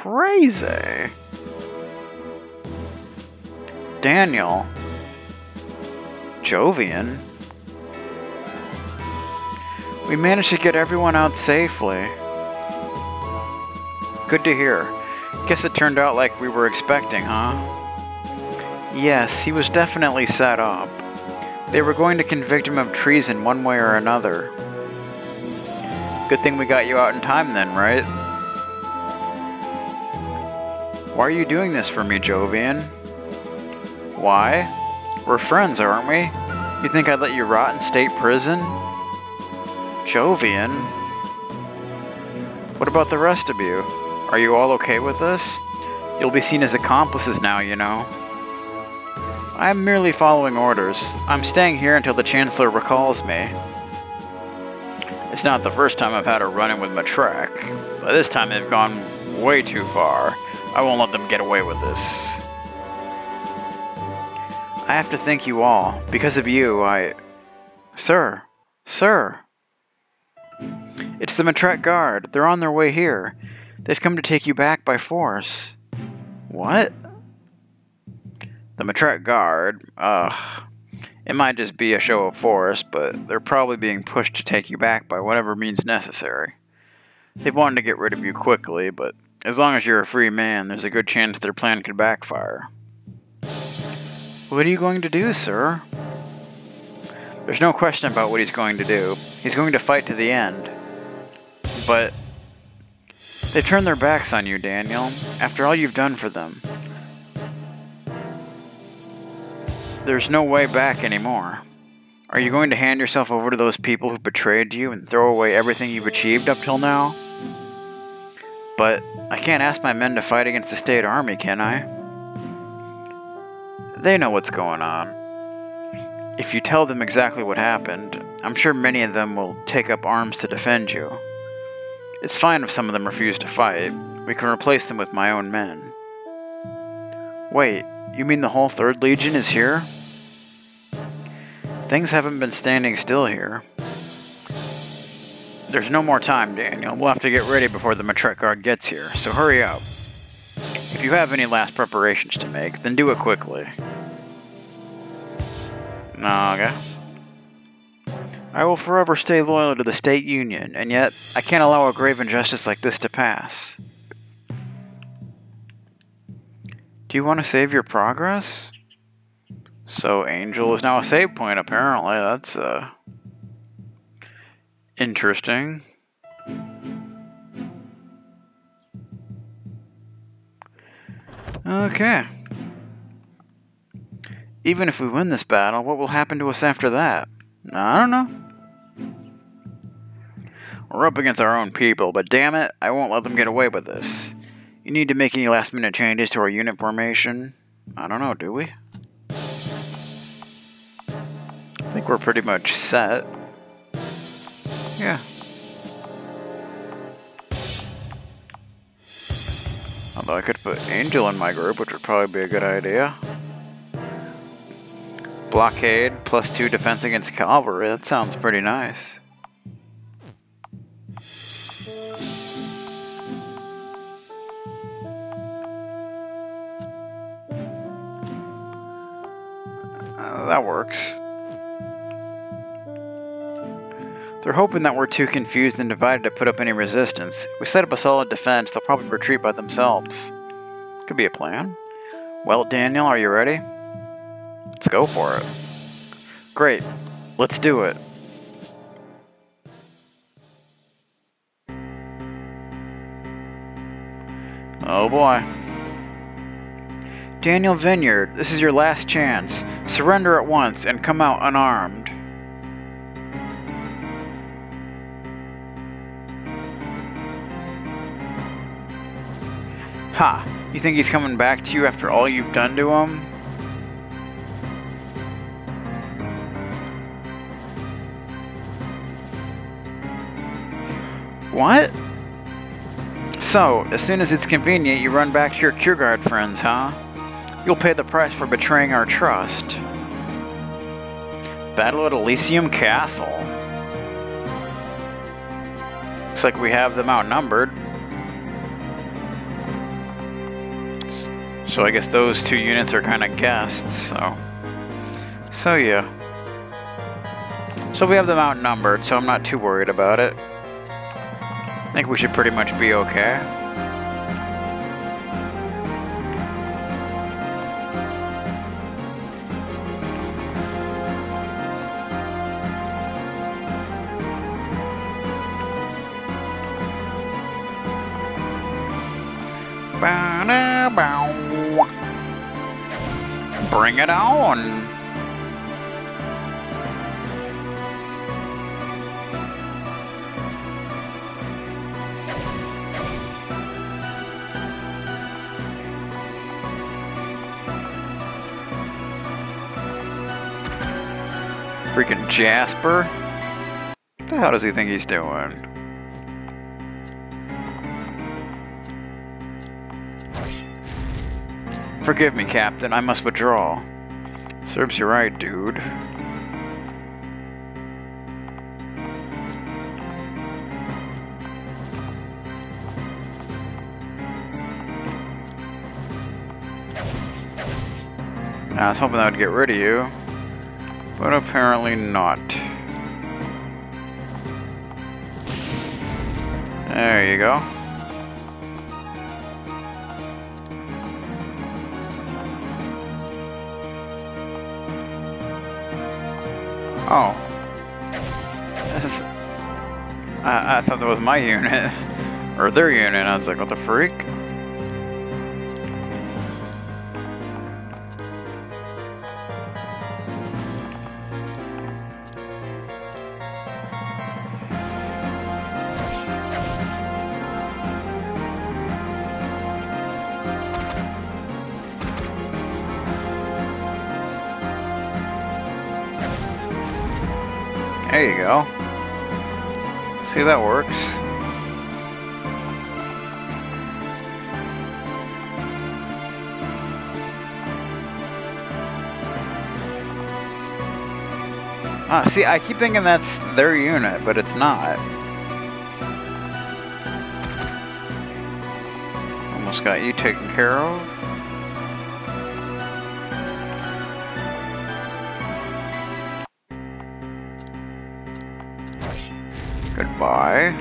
crazy. Daniel. Jovian. We managed to get everyone out safely. Good to hear. Guess it turned out like we were expecting, huh? Yes, he was definitely set up. They were going to convict him of treason one way or another. Good thing we got you out in time then, right? Why are you doing this for me, Jovian? Why? We're friends, aren't we? You think I'd let you rot in state prison? Jovian? What about the rest of you? Are you all okay with this? You'll be seen as accomplices now, you know. I'm merely following orders. I'm staying here until the Chancellor recalls me. It's not the first time I've had a run-in with Matrek, but this time they've gone way too far. I won't let them get away with this. I have to thank you all. Because of you, Sir! Sir! It's the Matrek Guard. They're on their way here. They've come to take you back by force. What? The Matrek Guard? It might just be a show of force, but they're probably being pushed to take you back by whatever means necessary. They wanted to get rid of you quickly, but as long as you're a free man, there's a good chance their plan could backfire. What are you going to do, sir? There's no question about what he's going to do. He's going to fight to the end. But they turned their backs on you, Daniel, after all you've done for them. There's no way back anymore. Are you going to hand yourself over to those people who betrayed you and throw away everything you've achieved up till now? But I can't ask my men to fight against the state army, can I? They know what's going on. If you tell them exactly what happened, I'm sure many of them will take up arms to defend you. It's fine if some of them refuse to fight. We can replace them with my own men. Wait, you mean the whole 3rd Legion is here? Things haven't been standing still here. There's no more time, Daniel. We'll have to get ready before the Matrek Guard gets here, so hurry up. If you have any last preparations to make, then do it quickly. Okay. I will forever stay loyal to the State Union, and yet I can't allow a grave injustice like this to pass. Do you want to save your progress? So Angel is now a save point, apparently. That's, interesting. Okay. Even if we win this battle, what will happen to us after that? I don't know. We're up against our own people, but damn it, I won't let them get away with this. You need to make any last-minute changes to our unit formation? I don't know, do we? I think we're pretty much set. Yeah. Although I could put Angel in my group, which would probably be a good idea. Blockade, +2 defense against cavalry. That sounds pretty nice. That works. They're hoping that we're too confused and divided to put up any resistance. If we set up a solid defense, they'll probably retreat by themselves. Could be a plan. Well, Daniel, are you ready? Let's go for it. Great. Let's do it. Oh boy. Daniel Vineyard, this is your last chance. Surrender at once and come out unarmed. Ha! You think he's coming back to you after all you've done to him? What? So, as soon as it's convenient, you run back to your Cure Guard friends, huh? You'll pay the price for betraying our trust. Battle at Elysium Castle. Looks like we have them outnumbered. So I guess those two units are kind of guests, so yeah. So we have them outnumbered, so I'm not too worried about it. I think we should pretty much be okay. Bring it on! Freaking Jasper? What the hell does he think he's doing? Forgive me, Captain. I must withdraw. Serves you right, dude. I was hoping that would get rid of you, but apparently not. There you go. Oh. This is... I thought that was my unit. Or their unit. I was like, what the freak? There you go. See, that works. See, I keep thinking that's their unit, but it's not. Almost got you taken care of. Goodbye.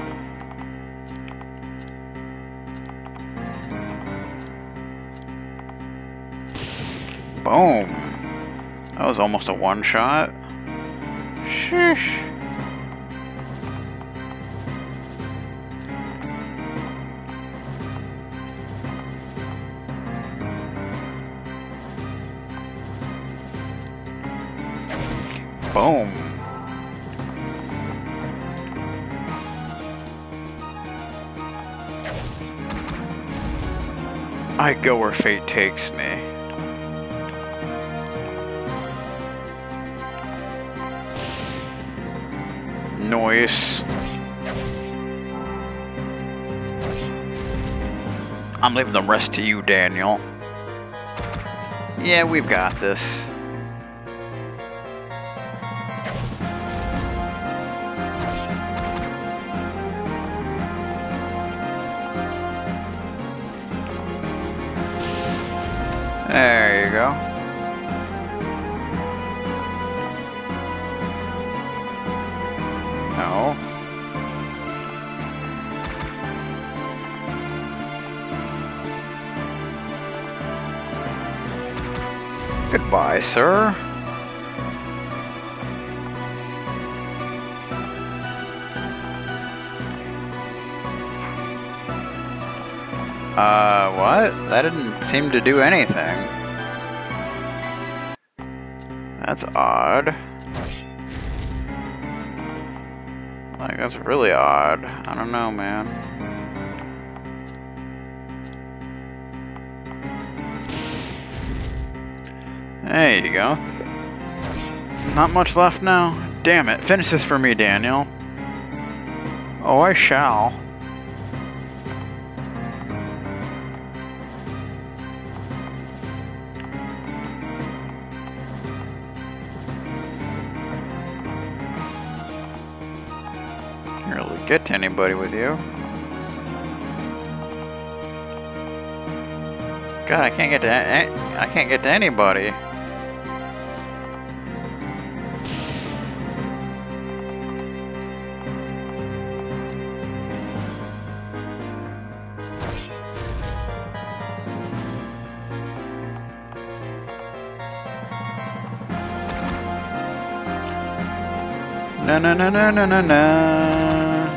Boom. That was almost a one-shot. Sheesh. Boom. I go where fate takes me. Noise. I'm leaving the rest to you, Daniel. Yeah, we've got this. There you go. No. Goodbye, sir. What? That didn't seem to do anything. That's odd. Like, that's really odd. I don't know, man. There you go. Not much left now. Damn it. Finish this for me, Daniel. Oh, I shall. Can't really get to anybody with you. God, I can't get to I can't get to anybody. No, no, no, no, no, no, no.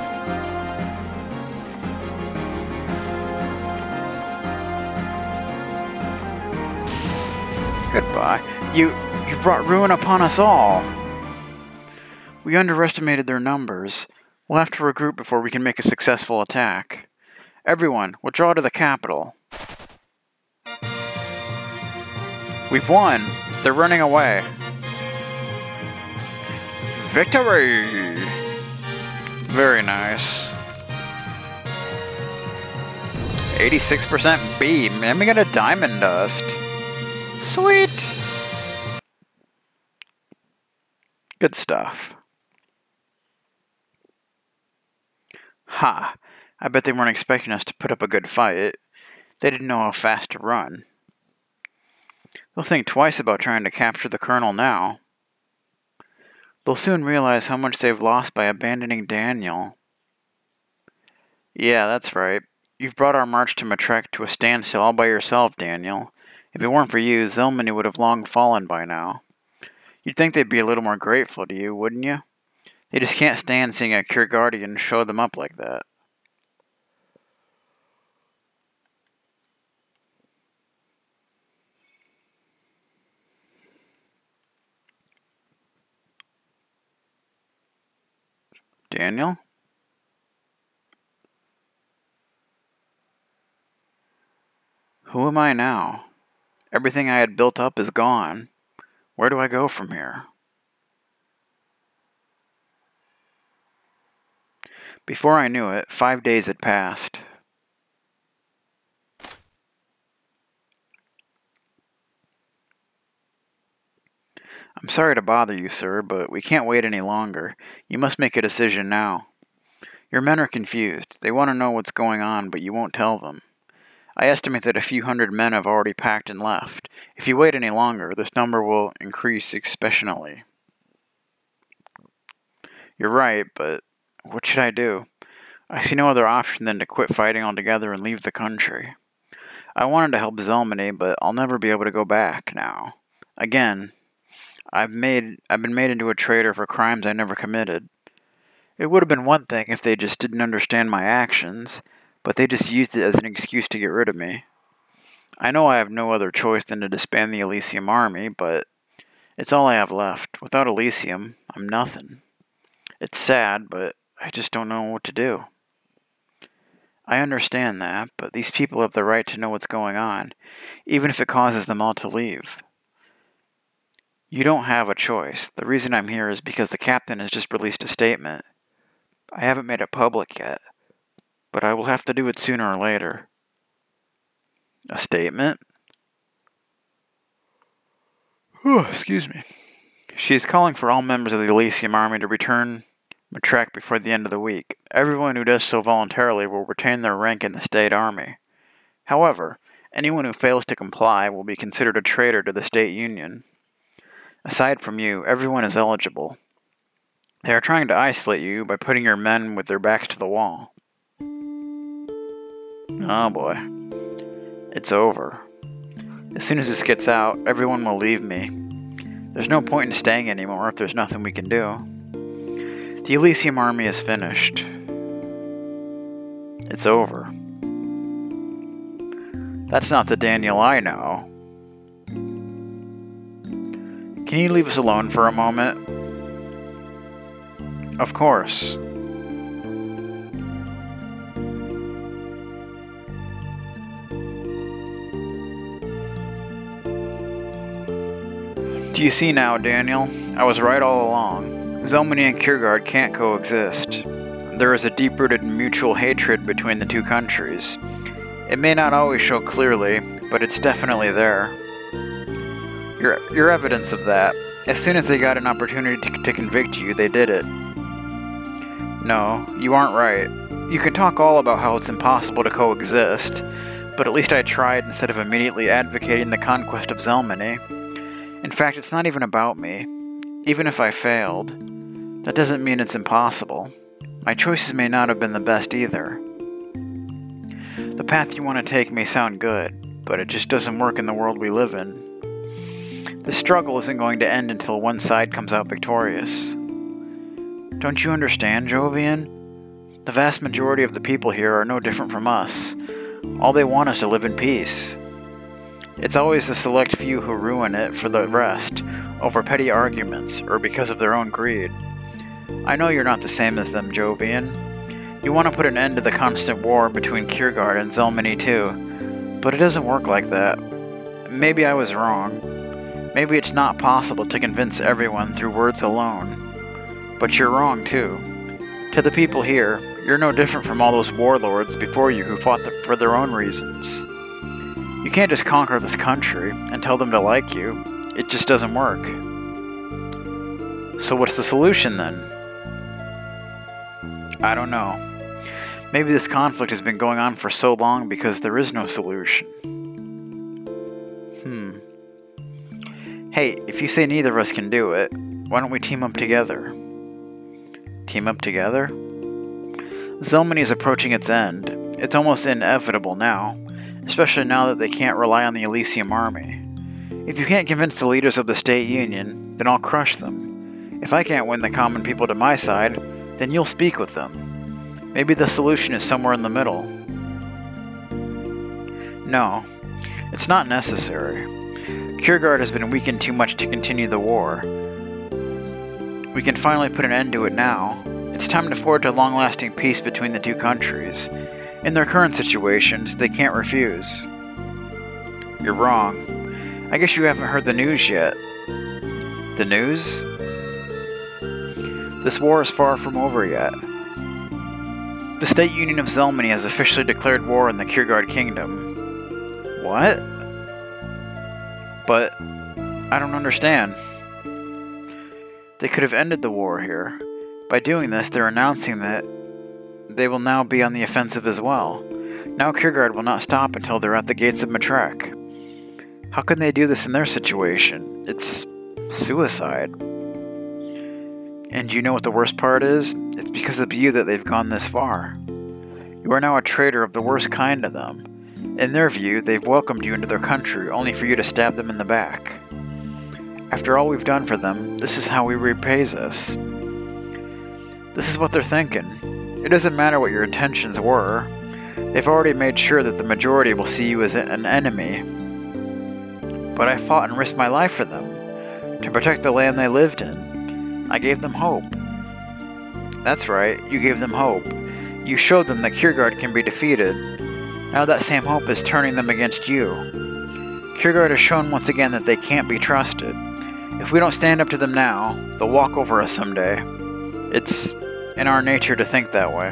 Goodbye. You brought ruin upon us all. We underestimated their numbers. We'll have to regroup before we can make a successful attack. Everyone, withdraw to the capital. We've won. They're running away. Victory! Very nice. 86% beam, and we got a diamond dust. Sweet! Good stuff. Ha! I bet they weren't expecting us to put up a good fight. They didn't know how fast to run. They'll think twice about trying to capture the colonel now. They'll soon realize how much they've lost by abandoning Daniel. Yeah, that's right. You've brought our march to Matrek to a standstill all by yourself, Daniel. If it weren't for you, Zelmany would have long fallen by now. You'd think they'd be a little more grateful to you, wouldn't you? They just can't stand seeing a Cure Guardian show them up like that. Daniel? Who am I now? Everything I had built up is gone. Where do I go from here? Before I knew it, 5 days had passed. I'm sorry to bother you, sir, but we can't wait any longer. You must make a decision now. Your men are confused. They want to know what's going on, but you won't tell them. I estimate that a few hundred men have already packed and left. If you wait any longer, this number will increase exponentially. You're right, but what should I do? I see no other option than to quit fighting altogether and leave the country. I wanted to help Zelmany, but I'll never be able to go back now. Again, I've been made into a traitor for crimes I never committed. It would have been one thing if they just didn't understand my actions, but they just used it as an excuse to get rid of me. I know I have no other choice than to disband the Elysium army, but it's all I have left. Without Elysium, I'm nothing. It's sad, but I just don't know what to do. I understand that, but these people have the right to know what's going on, even if it causes them all to leave. You don't have a choice. The reason I'm here is because the captain has just released a statement. I haven't made it public yet, but I will have to do it sooner or later. A statement? Excuse me. She is calling for all members of the Elysium army to return Matrek before the end of the week. Everyone who does so voluntarily will retain their rank in the state army. However, anyone who fails to comply will be considered a traitor to the state union. Aside from you, everyone is eligible. They are trying to isolate you by putting your men with their backs to the wall. Oh boy. It's over. As soon as this gets out, everyone will leave me. There's no point in staying anymore if there's nothing we can do. The Elysium army is finished. It's over. That's not the Daniel I know. Can you leave us alone for a moment? Of course. Do you see now, Daniel? I was right all along. Zelmany and Kiergaard can't coexist. There is a deep-rooted mutual hatred between the two countries. It may not always show clearly, but it's definitely there. You're evidence of that. As soon as they got an opportunity to convict you, they did it. No, you aren't right. You can talk all about how it's impossible to coexist, But at least I tried instead of immediately advocating the conquest of Zelmany. In fact, it's not even about me. Even if I failed, that doesn't mean it's impossible. My choices may not have been the best either. The path you want to take may sound good, but it just doesn't work in the world we live in. The struggle isn't going to end until one side comes out victorious. Don't you understand, Jovian? The vast majority of the people here are no different from us. All they want is to live in peace. It's always the select few who ruin it for the rest, over petty arguments, or because of their own greed. I know you're not the same as them, Jovian. You want to put an end to the constant war between Kiergaard and Zelmany too, but it doesn't work like that. Maybe I was wrong. Maybe it's not possible to convince everyone through words alone. But you're wrong too. To the people here, you're no different from all those warlords before you who fought for their own reasons. You can't just conquer this country and tell them to like you. It just doesn't work. So what's the solution then? I don't know. Maybe this conflict has been going on for so long because there is no solution. Hey, if you say neither of us can do it, why don't we team up together? Team up together? Zelmany is approaching its end. It's almost inevitable now, especially now that they can't rely on the Elysium army. If you can't convince the leaders of the State Union, then I'll crush them. If I can't win the common people to my side, then you'll speak with them. Maybe the solution is somewhere in the middle. No, it's not necessary. Kiergaard has been weakened too much to continue the war. We can finally put an end to it now. It's time to forge a long-lasting peace between the two countries. In their current situations, they can't refuse. You're wrong. I guess you haven't heard the news yet. The news? This war is far from over yet. The State Union of Zelmany has officially declared war in the Kiergaard Kingdom. What? But I don't understand. They could have ended the war here. By doing this, they're announcing that they will now be on the offensive as well. Now Kiergaard will not stop until they're at the gates of Matrek. How can they do this in their situation? It's suicide. And you know what the worst part is? It's because of you that they've gone this far. You are now a traitor of the worst kind to them. In their view, they've welcomed you into their country only for you to stab them in the back. After all we've done for them, this is how he repays us. This is what they're thinking. It doesn't matter what your intentions were. They've already made sure that the majority will see you as an enemy. But I fought and risked my life for them, to protect the land they lived in. I gave them hope. That's right, you gave them hope. You showed them that Kiergaard can be defeated. Now that same hope is turning them against you. Kiergaard has shown once again that they can't be trusted. If we don't stand up to them now, they'll walk over us someday. It's in our nature to think that way.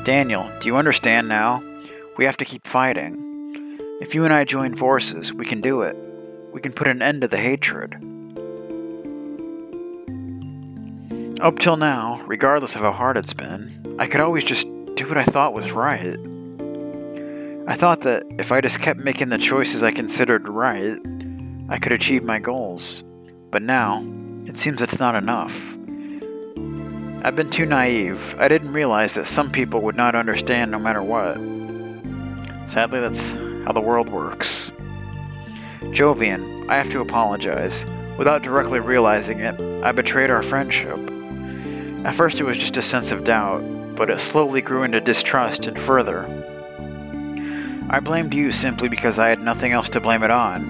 Daniel, do you understand now? We have to keep fighting. If you and I join forces, we can do it. We can put an end to the hatred. Up till now, regardless of how hard it's been, I could always just do what I thought was right. I thought that if I just kept making the choices I considered right, I could achieve my goals. But now, it seems it's not enough. I've been too naive. I didn't realize that some people would not understand no matter what. Sadly, that's how the world works. Jovian, I have to apologize. Without directly realizing it, I betrayed our friendship. At first it was just a sense of doubt, but it slowly grew into distrust and further. I blamed you simply because I had nothing else to blame it on,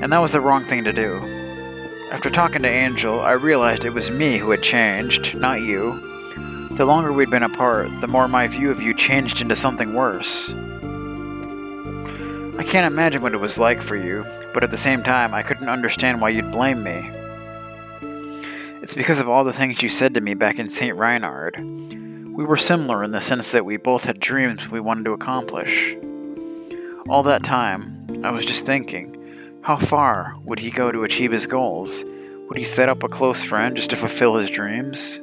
and that was the wrong thing to do. After talking to Angel, I realized it was me who had changed, not you. The longer we'd been apart, the more my view of you changed into something worse. I can't imagine what it was like for you, but at the same time, I couldn't understand why you'd blame me. It's because of all the things you said to me back in St. Reinhard. We were similar in the sense that we both had dreams we wanted to accomplish. All that time, I was just thinking, how far would he go to achieve his goals? Would he set up a close friend just to fulfill his dreams?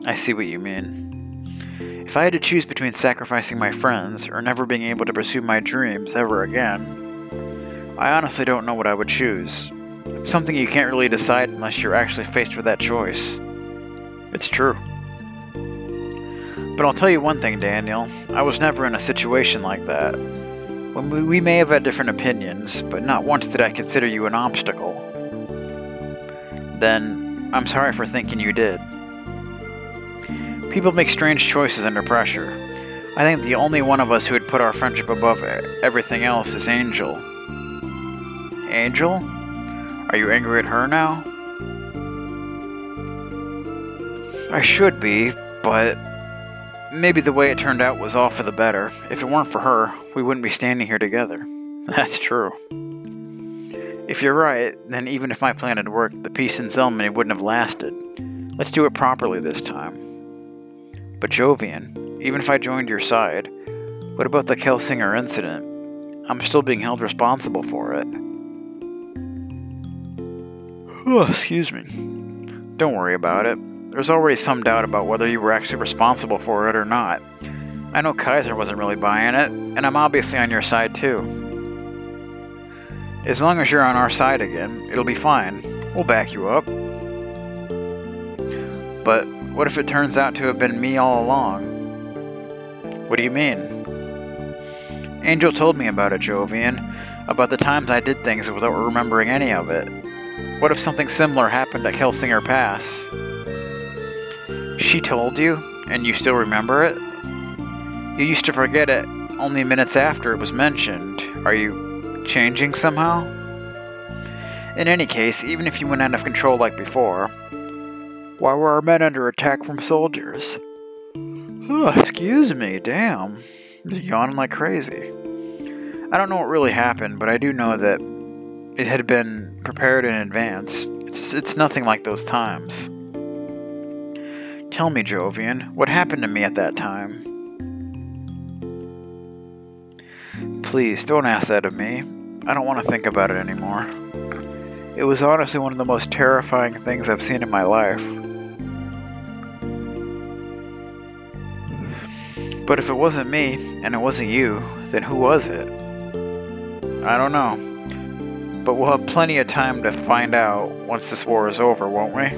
I see what you mean. If If I had to choose between sacrificing my friends or never being able to pursue my dreams ever again, I honestly don't know what I would choose. It's something you can't really decide unless you're actually faced with that choice. It's true. But I'll tell you one thing, Daniel. I was never in a situation like that. When we may have had different opinions, but not once did I consider you an obstacle. Then, I'm sorry for thinking you did. People make strange choices under pressure. I think the only one of us who would put our friendship above everything else is Angel. Angel? Are you angry at her now? I should be, but maybe the way it turned out was all for the better. If it weren't for her, we wouldn't be standing here together. That's true. If you're right, then even if my plan had worked, the peace and ceremony wouldn't have lasted. Let's do it properly this time. But Jovian, even if I joined your side, what about the Kelsinger incident? I'm still being held responsible for it. Oh, excuse me. Don't worry about it. There's already some doubt about whether you were actually responsible for it or not. I know Kaiser wasn't really buying it, and I'm obviously on your side too. As long as you're on our side again, it'll be fine. We'll back you up. But what if it turns out to have been me all along? What do you mean? Angel told me about it, Jovian, about the times I did things without remembering any of it. What if something similar happened at Kelsinger Pass? She told you, and you still remember it? You used to forget it only minutes after it was mentioned. Are you changing somehow? In any case, even if you went out of control like before, why were our men under attack from soldiers? Oh, excuse me, damn. You're yawning like crazy. I don't know what really happened, but I do know that it had been prepared in advance. It's nothing like those times. Tell me, Jovian, what happened to me at that time? Please, don't ask that of me. I don't want to think about it anymore. It was honestly one of the most terrifying things I've seen in my life. But if it wasn't me, and it wasn't you, then who was it? I don't know. But we'll have plenty of time to find out once this war is over, won't we?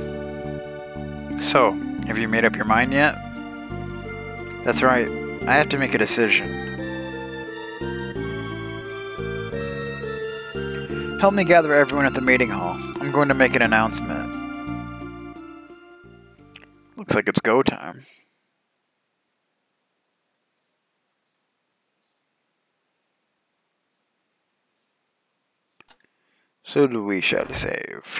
So, have you made up your mind yet? That's right. I have to make a decision. Help me gather everyone at the meeting hall. I'm going to make an announcement. Looks like it's go time. So we shall save.